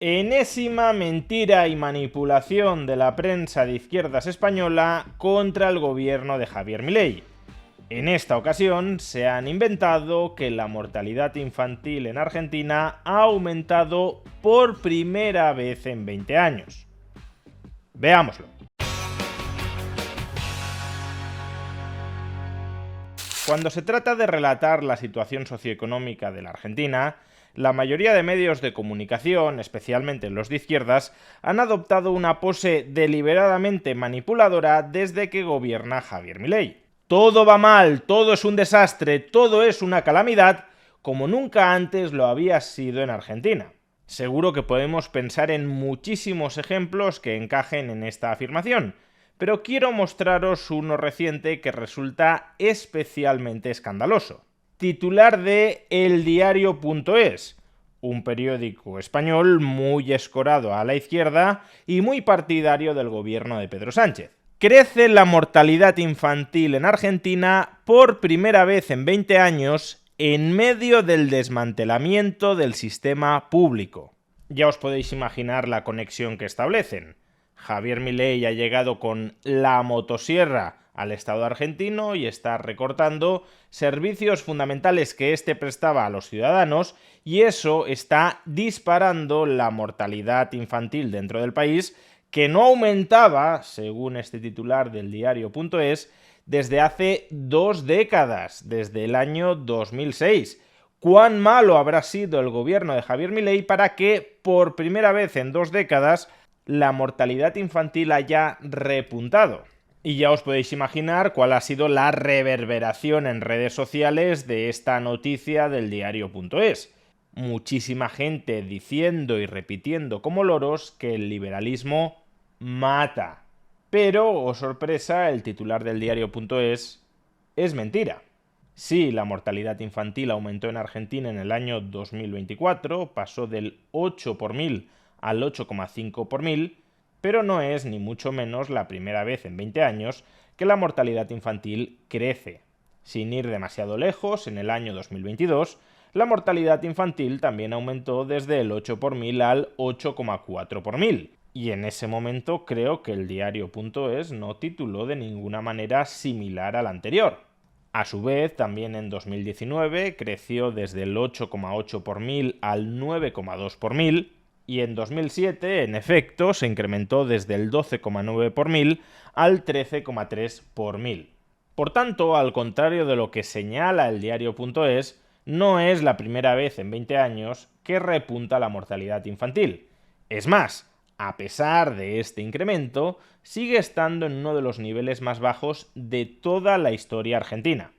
Enésima mentira y manipulación de la prensa de izquierdas española contra el gobierno de Javier Milei. En esta ocasión se han inventado que la mortalidad infantil en Argentina ha aumentado por primera vez en 20 años. Veámoslo. Cuando se trata de relatar la situación socioeconómica de la Argentina, la mayoría de medios de comunicación, especialmente los de izquierdas, han adoptado una pose deliberadamente manipuladora desde que gobierna Javier Milei. Todo va mal, todo es un desastre, todo es una calamidad, como nunca antes lo había sido en Argentina. Seguro que podemos pensar en muchísimos ejemplos que encajen en esta afirmación, pero quiero mostraros uno reciente que resulta especialmente escandaloso. Titular de eldiario.es, un periódico español muy escorado a la izquierda y muy partidario del gobierno de Pedro Sánchez. Crece la mortalidad infantil en Argentina por primera vez en 20 años en medio del desmantelamiento del sistema público. Ya os podéis imaginar la conexión que establecen. Javier Milei ha llegado con la motosierra al Estado argentino y está recortando servicios fundamentales que éste prestaba a los ciudadanos, y eso está disparando la mortalidad infantil dentro del país, que no aumentaba, según este titular del diario.es, desde hace 2 décadas, desde el año 2006. ¿Cuán malo habrá sido el gobierno de Javier Milei para que, por primera vez en 2 décadas, la mortalidad infantil haya repuntado? Y ya os podéis imaginar cuál ha sido la reverberación en redes sociales de esta noticia del diario.es. Muchísima gente diciendo y repitiendo como loros que el liberalismo mata. Pero, oh sorpresa, el titular del diario.es es mentira. Sí, la mortalidad infantil aumentó en Argentina en el año 2024, pasó del 8 por mil al 8,5 por mil, pero no es ni mucho menos la primera vez en 20 años que la mortalidad infantil crece. Sin ir demasiado lejos, en el año 2022, la mortalidad infantil también aumentó desde el 8 por mil al 8,4 por mil. Y en ese momento creo que el diario.es no tituló de ninguna manera similar al anterior. A su vez, también en 2019 creció desde el 8,8 por mil al 9,2 por mil, y en 2007, en efecto, se incrementó desde el 12,9 por mil al 13,3 por mil. Por tanto, al contrario de lo que señala el diario.es, no es la primera vez en 20 años que repunta la mortalidad infantil. Es más, a pesar de este incremento, sigue estando en uno de los niveles más bajos de toda la historia argentina.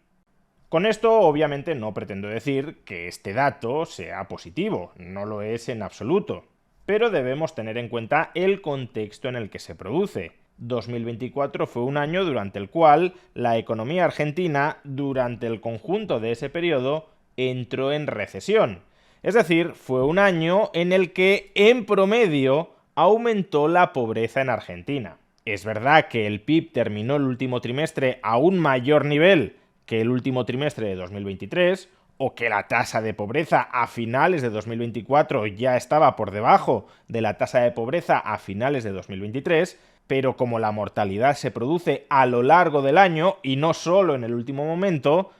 Con esto, obviamente, no pretendo decir que este dato sea positivo, no lo es en absoluto, pero debemos tener en cuenta el contexto en el que se produce. 2024 fue un año durante el cual la economía argentina, durante el conjunto de ese periodo, entró en recesión. Es decir, fue un año en el que, en promedio, aumentó la pobreza en Argentina. Es verdad que el PIB terminó el último trimestre a un mayor nivel que el último trimestre de 2023, o que la tasa de pobreza a finales de 2024 ya estaba por debajo de la tasa de pobreza a finales de 2023, pero como la mortalidad se produce a lo largo del año y no solo en el último momento,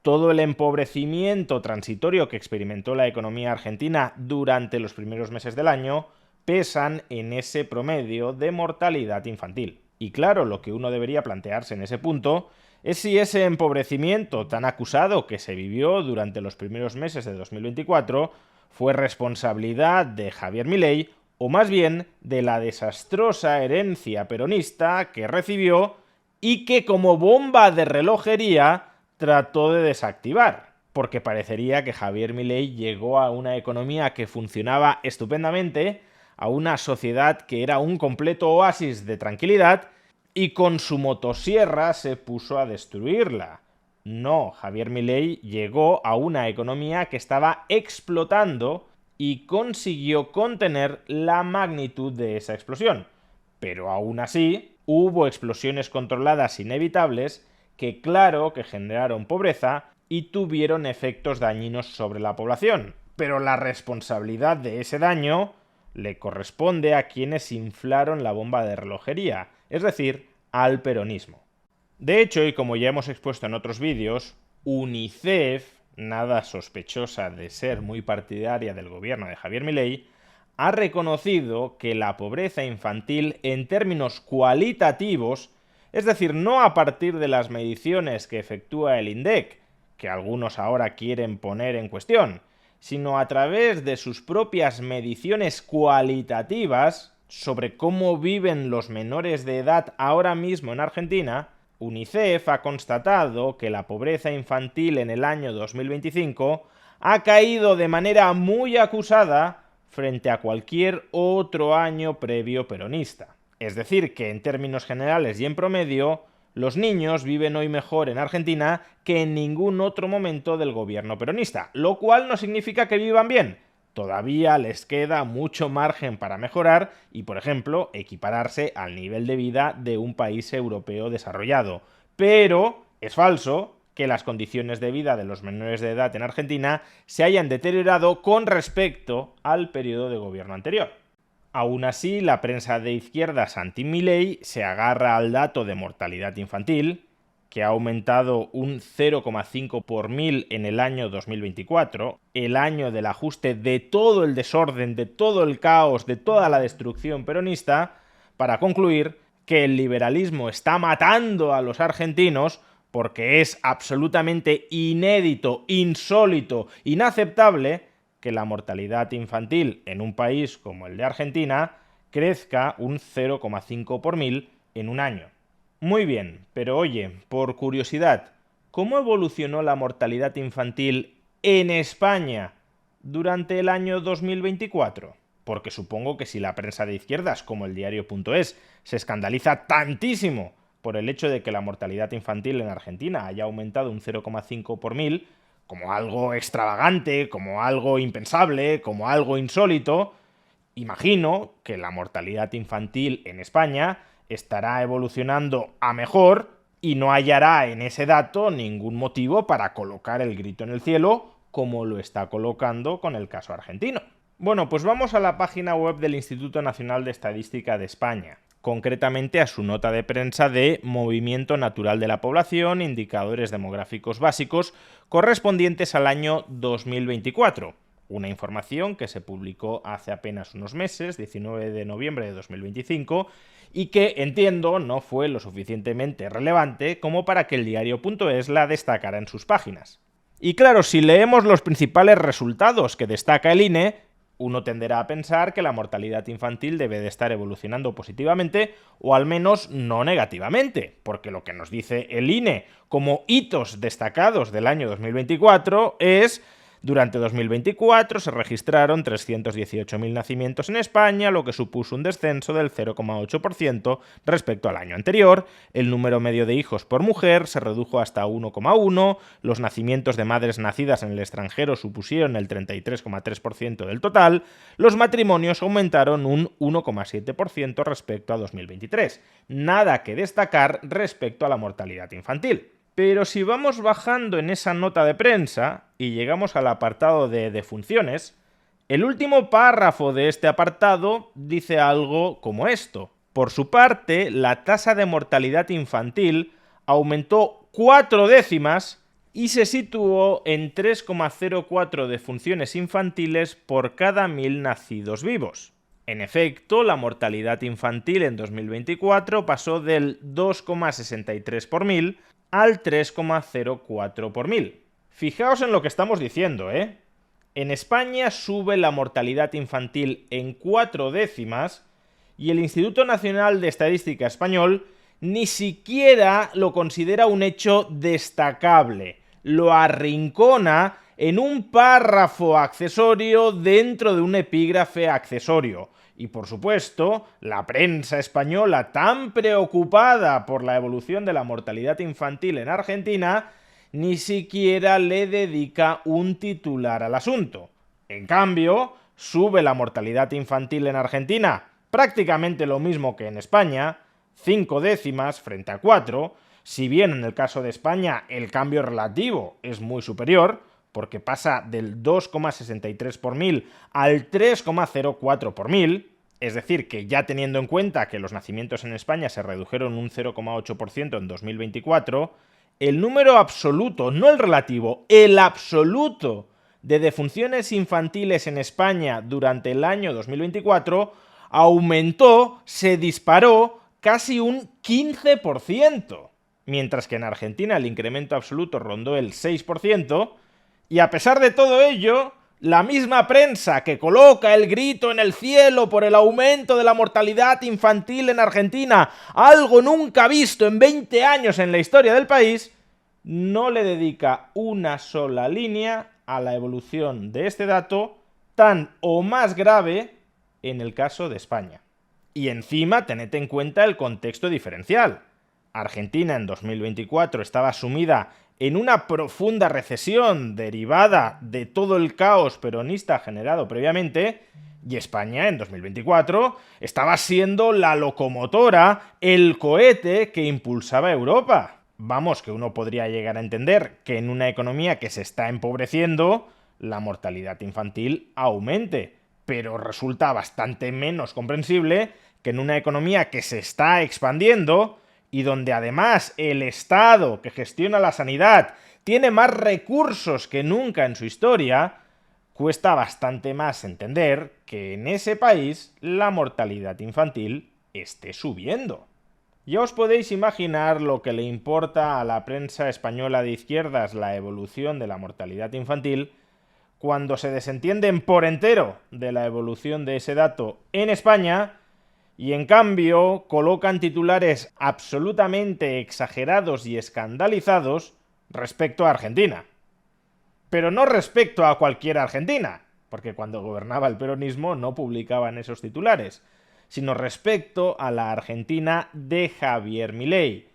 todo el empobrecimiento transitorio que experimentó la economía argentina durante los primeros meses del año pesan en ese promedio de mortalidad infantil. Y claro, lo que uno debería plantearse en ese punto es si ese empobrecimiento tan acusado que se vivió durante los primeros meses de 2024 fue responsabilidad de Javier Milei o más bien de la desastrosa herencia peronista que recibió y que como bomba de relojería trató de desactivar. Porque parecería que Javier Milei llegó a una economía que funcionaba estupendamente, a una sociedad que era un completo oasis de tranquilidad, y con su motosierra se puso a destruirla. No, Javier Milei llegó a una economía que estaba explotando y consiguió contener la magnitud de esa explosión. Pero aún así, hubo explosiones controladas inevitables que claro que generaron pobreza y tuvieron efectos dañinos sobre la población. Pero la responsabilidad de ese daño le corresponde a quienes inflaron la bomba de relojería, es decir, al peronismo. De hecho, y como ya hemos expuesto en otros vídeos, UNICEF, nada sospechosa de ser muy partidaria del gobierno de Javier Milei, ha reconocido que la pobreza infantil en términos cualitativos, es decir, no a partir de las mediciones que efectúa el INDEC, que algunos ahora quieren poner en cuestión, sino a través de sus propias mediciones cualitativas sobre cómo viven los menores de edad ahora mismo en Argentina, UNICEF ha constatado que la pobreza infantil en el año 2025 ha caído de manera muy acusada frente a cualquier otro año previo peronista. Es decir, que en términos generales y en promedio, los niños viven hoy mejor en Argentina que en ningún otro momento del gobierno peronista, lo cual no significa que vivan bien. Todavía les queda mucho margen para mejorar y, por ejemplo, equipararse al nivel de vida de un país europeo desarrollado. Pero es falso que las condiciones de vida de los menores de edad en Argentina se hayan deteriorado con respecto al periodo de gobierno anterior. Aún así, la prensa de izquierdas anti-Milei se agarra al dato de mortalidad infantil, que ha aumentado un 0,5 por mil en el año 2024, el año del ajuste de todo el desorden, de todo el caos, de toda la destrucción peronista, para concluir que el liberalismo está matando a los argentinos porque es absolutamente inédito, insólito, inaceptable que la mortalidad infantil en un país como el de Argentina crezca un 0,5 por mil en un año. Muy bien, pero oye, por curiosidad, ¿cómo evolucionó la mortalidad infantil en España durante el año 2024? Porque supongo que si la prensa de izquierdas, como el diario.es, se escandaliza tantísimo por el hecho de que la mortalidad infantil en Argentina haya aumentado un 0,5 por mil, como algo extravagante, como algo impensable, como algo insólito, imagino que la mortalidad infantil en España estará evolucionando a mejor y no hallará en ese dato ningún motivo para colocar el grito en el cielo como lo está colocando con el caso argentino. Bueno, pues vamos a la página web del Instituto Nacional de Estadística de España, concretamente a su nota de prensa de Movimiento Natural de la Población, Indicadores Demográficos Básicos, correspondientes al año 2024. Una información que se publicó hace apenas unos meses, 19 de noviembre de 2025, y que, entiendo, no fue lo suficientemente relevante como para que el diario.es la destacara en sus páginas. Y claro, si leemos los principales resultados que destaca el INE, uno tenderá a pensar que la mortalidad infantil debe de estar evolucionando positivamente o al menos no negativamente, porque lo que nos dice el INE como hitos destacados del año 2024 es: durante 2024 se registraron 318.000 nacimientos en España, lo que supuso un descenso del 0,8% respecto al año anterior. El número medio de hijos por mujer se redujo hasta 1,1. Los nacimientos de madres nacidas en el extranjero supusieron el 33,3% del total. Los matrimonios aumentaron un 1,7% respecto a 2023. Nada que destacar respecto a la mortalidad infantil. Pero si vamos bajando en esa nota de prensa y llegamos al apartado de defunciones, el último párrafo de este apartado dice algo como esto. Por su parte, la tasa de mortalidad infantil aumentó 4 décimas y se situó en 3,04 defunciones infantiles por cada 1.000 nacidos vivos. En efecto, la mortalidad infantil en 2024 pasó del 2,63 por mil al 3,04 por mil. Fijaos en lo que estamos diciendo, ¿eh? En España sube la mortalidad infantil en 4 décimas y el Instituto Nacional de Estadística Español ni siquiera lo considera un hecho destacable. Lo arrincona en un párrafo accesorio dentro de un epígrafe accesorio. Y por supuesto, la prensa española, tan preocupada por la evolución de la mortalidad infantil en Argentina, ni siquiera le dedica un titular al asunto. En cambio, sube la mortalidad infantil en Argentina, prácticamente lo mismo que en España, 5 décimas frente a 4, si bien en el caso de España el cambio relativo es muy superior, porque pasa del 2,63 por mil al 3,04 por mil, es decir, que ya teniendo en cuenta que los nacimientos en España se redujeron un 0,8% en 2024, el número absoluto, no el relativo, el absoluto de defunciones infantiles en España durante el año 2024 aumentó, se disparó casi un 15%, mientras que en Argentina el incremento absoluto rondó el 6%, y a pesar de todo ello, la misma prensa que coloca el grito en el cielo por el aumento de la mortalidad infantil en Argentina, algo nunca visto en 20 años en la historia del país, no le dedica una sola línea a la evolución de este dato tan o más grave en el caso de España. Y encima tened en cuenta el contexto diferencial. Argentina en 2024 estaba sumida en una profunda recesión derivada de todo el caos peronista generado previamente, y España en 2024 estaba siendo la locomotora, el cohete que impulsaba a Europa. Vamos, que uno podría llegar a entender que en una economía que se está empobreciendo, la mortalidad infantil aumente, pero resulta bastante menos comprensible que en una economía que se está expandiendo y donde además el Estado que gestiona la sanidad tiene más recursos que nunca en su historia, cuesta bastante más entender que en ese país la mortalidad infantil esté subiendo. Ya os podéis imaginar lo que le importa a la prensa española de izquierdas la evolución de la mortalidad infantil cuando se desentienden por entero de la evolución de ese dato en España y en cambio colocan titulares absolutamente exagerados y escandalizados respecto a Argentina. Pero no respecto a cualquier Argentina, porque cuando gobernaba el peronismo no publicaban esos titulares, sino respecto a la Argentina de Javier Milei,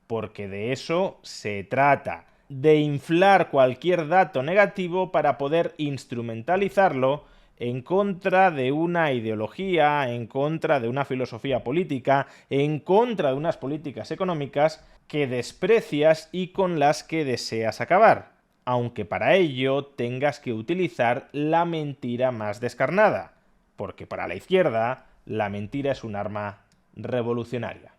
porque de eso se trata, de inflar cualquier dato negativo para poder instrumentalizarlo en contra de una ideología, en contra de una filosofía política, en contra de unas políticas económicas que desprecias y con las que deseas acabar, aunque para ello tengas que utilizar la mentira más descarnada, porque para la izquierda la mentira es un arma revolucionaria.